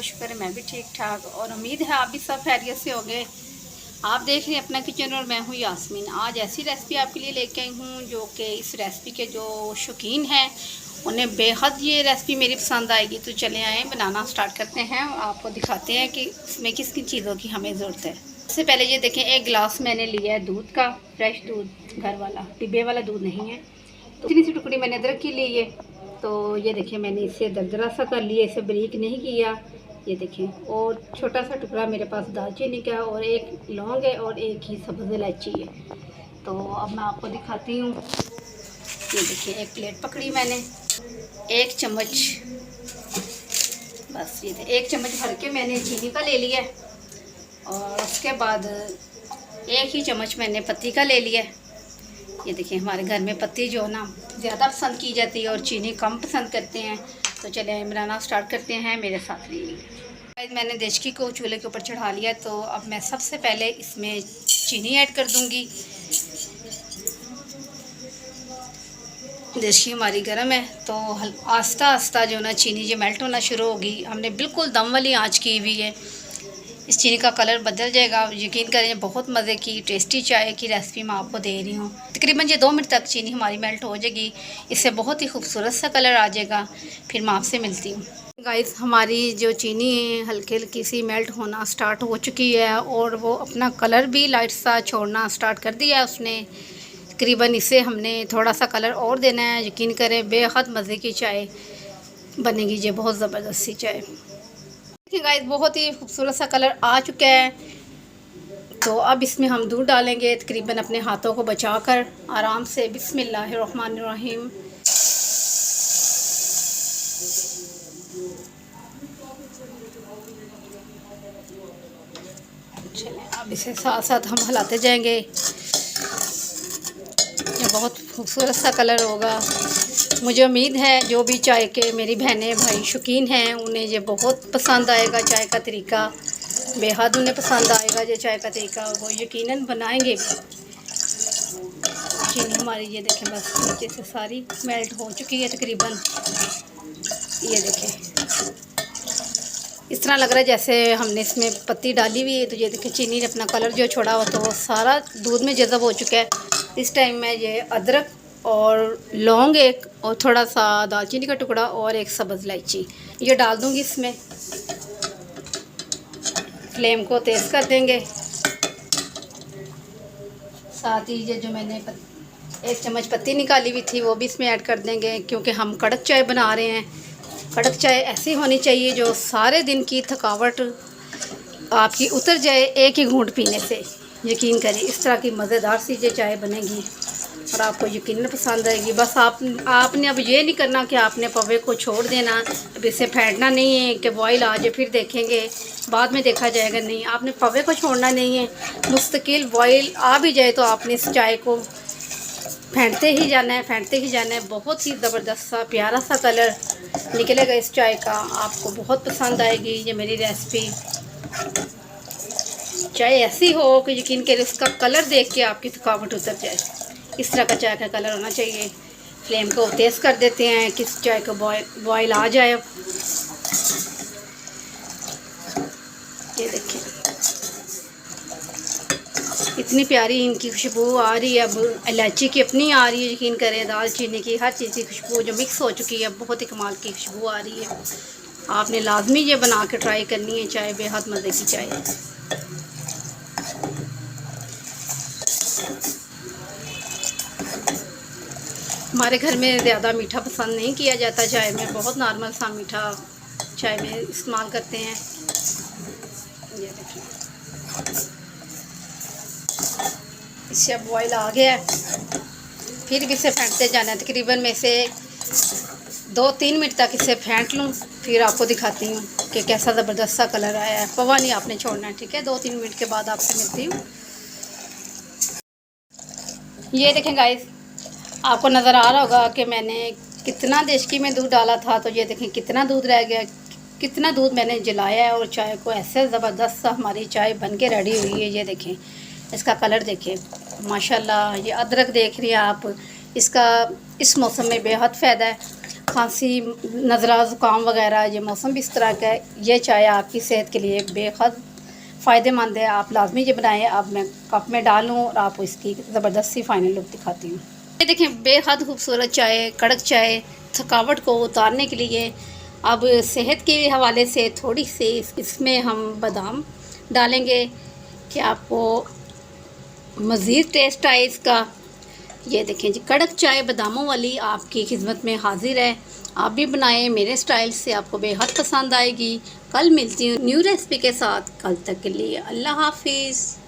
शुक्र है मैं भी ठीक ठाक और उम्मीद है आप भी सब खैरियत से होंगे। आप देख रहे हैं अपना किचन और मैं हूँ यास्मीन। आज ऐसी रेसिपी आपके लिए लेके आई हूँ जो कि इस रेसिपी के जो शौकीन हैं उन्हें बेहद ये रेसिपी मेरी पसंद आएगी। तो चले आएँ बनाना स्टार्ट करते हैं और आपको दिखाते हैं कि इसमें किस किन चीज़ों की हमें ज़रूरत है। सबसे पहले ये देखें, एक गिलास मैंने लिया है दूध का, फ्रेश दूध, घर वाला, डिब्बे वाला दूध नहीं है। तो इतनी सी टुकड़ी मैंने अदरक की ली है। तो ये देखिए मैंने इसे दरदरा सा कर लिया, इसे बारीक नहीं किया। ये देखें, और छोटा सा टुकड़ा मेरे पास दालचीनी का और एक लौंग है और एक ही सब्ज़ इलायची है। तो अब मैं आपको दिखाती हूँ। ये देखिए, एक प्लेट पकड़ी मैंने, एक चम्मच, बस ये एक चम्मच भर के मैंने चीनी का ले लिया और उसके बाद एक ही चम्मच मैंने पत्ती का ले लिया। ये देखिए, हमारे घर में पत्ती जो है ना ज़्यादा पसंद की जाती है और चीनी कम पसंद करते हैं। तो चलिए बनाना स्टार्ट करते हैं, मेरे साथ रहिए। मैंने देचकी को चूल्हे के ऊपर चढ़ा लिया। तो अब मैं सबसे पहले इसमें चीनी ऐड कर दूंगी। देचकी हमारी गर्म है तो आस्ता आस्ता जो ना चीनी जो मेल्ट होना शुरू होगी। हमने बिल्कुल दम वाली आँच की हुई है। इस चीनी का कलर बदल जाएगा, यकीन करें बहुत मज़े की टेस्टी चाय की रेसिपी मैं आपको दे रही हूँ। तकरीबन ये 2 मिनट तक चीनी हमारी मेल्ट हो जाएगी, इससे बहुत ही खूबसूरत सा कलर आ जाएगा। फिर मैं आपसे मिलती हूँ। गाइस, हमारी जो चीनी है हल्की हल्की सी मेल्ट होना स्टार्ट हो चुकी है और वो अपना कलर भी लाइट सा छोड़ना स्टार्ट कर दिया है उसने। तकरीबन इसे हमने थोड़ा सा कलर और देना है। यकीन करें बेहद मज़े की चाय बनेगी, ये बहुत ज़बरदस्त सी चाय। गाइस, बहुत ही खूबसूरत सा कलर आ चुका है। तो अब इसमें हम दूध डालेंगे, तकरीबन अपने हाथों को बचाकर आराम से। बिस्मिल्लाहिर्रहमानिर्रहीम। चलें, अब इसे साथ साथ हम हिलाते जाएंगे। ये बहुत खूबसूरत सा कलर होगा। मुझे उम्मीद है जो भी चाय के मेरी बहनें भाई शौकीन हैं उन्हें ये बहुत पसंद आएगा। चाय का तरीका बेहद उन्हें पसंद आएगा। ये चाय का तरीका वो यकीनन बनाएंगे भी। चीनी हमारी ये देखें बस नीचे से सारी मेल्ट हो चुकी है तकरीबन। ये देखें, इस तरह लग रहा है जैसे हमने इसमें पत्ती डाली हुई है। तो ये देखें, चीनी ने अपना कलर जो छोड़ा हो तो वो सारा दूध में जज़ब हो चुका है। इस टाइम में ये अदरक और लौंग एक और थोड़ा सा दालचीनी का टुकड़ा और एक सब्ज़ इलायची ये डाल दूंगी इसमें। फ्लेम को तेज़ कर देंगे। साथ ही ये जो मैंने 1 चम्मच पत्ती निकाली हुई थी वो भी इसमें ऐड कर देंगे, क्योंकि हम कड़क चाय बना रहे हैं। कड़क चाय ऐसी होनी चाहिए जो सारे दिन की थकावट आपकी उतर जाए एक ही घूंट पीने से। यकीन करें इस तरह की मज़ेदार सी ये चाय बनेगी और आपको यकीनन पसंद आएगी। बस आपने अब ये नहीं करना कि आपने पवे को छोड़ देना। अब इसे फेंटना नहीं है कि बॉयल आ जाए फिर देखेंगे, बाद में देखा जाएगा। नहीं, आपने पवे को छोड़ना नहीं है। मुस्तकिल बॉयल आ भी जाए तो आपने इस चाय को फेंटते ही जाना है, फेंटते ही जाना है। बहुत ही ज़बरदस्त सा प्यारा सा कलर निकलेगा इस चाय का। आपको बहुत पसंद आएगी ये मेरी रेसिपी। चाय ऐसी हो कि यकीन करें उसका कलर देख के आपकी थकावट उतर जाए। इस तरह का चाय का कलर होना चाहिए। फ्लेम को तेज़ कर देते हैं कि चाय को बॉयल आ जाए। ये देखिए, इतनी प्यारी इनकी खुशबू आ रही है। अब इलायची की अपनी आ रही है, यकीन करें दालचीनी की, हर चीज़ की खुशबू जो मिक्स हो चुकी है, बहुत ही कमाल की खुशबू आ रही है। आपने लाजमी ये बना के ट्राई करनी है। चाय बेहद मज़े की चाय है। हमारे घर में ज़्यादा मीठा पसंद नहीं किया जाता चाय में, बहुत नॉर्मल सा मीठा चाय में इस्तेमाल करते हैं। ये देखिए, इससे अब बॉयल आ गया है। फिर भी इसे फेंटते जाना है। तकरीबन में से 2-3 मिनट तक इसे फेंट लूँ, फिर आपको दिखाती हूँ कि कैसा ज़बरदस्त सा कलर आया है। पवा नहीं आपने छोड़ना है, ठीक है। 2-3 मिनट के बाद आपसे मिलती हूँ। ये देखें गाइस, आपको नज़र आ रहा होगा कि मैंने कितना देचकी में दूध डाला था। तो ये देखें कितना दूध रह गया, कितना दूध मैंने जलाया है और चाय को ऐसे ज़बरदस्त सा हमारी चाय बन के रेडी हुई है। ये देखें, इसका कलर देखें माशाल्लाह। ये अदरक देख रही हैं आप, इसका इस मौसम में बेहद फ़ायदा है। खांसी, नज़ला, ज़ुकाम वगैरह, ये मौसम भी इस तरह का है, ये चाय आपकी सेहत के लिए बेहद फ़ायदेमंद है। आप लाजमी ये बनाएं। अब मैं कप में डालूँ और आपको इसकी ज़बरदस्त सी फाइनल लुक दिखाती हूँ। ये देखें, बेहद खूबसूरत चाय, कड़क चाय, थकावट को उतारने के लिए। अब सेहत के हवाले से थोड़ी सी इसमें हम बादाम डालेंगे कि आपको मज़ीद टेस्ट आए इसका। ये देखें जी, कड़क चाय बादामों वाली आपकी खिदमत में हाजिर है। आप भी बनाएं मेरे स्टाइल से, आपको बेहद पसंद आएगी। कल मिलती हूँ न्यू रेसिपी के साथ। कल तक के लिए अल्लाह हाफिज़।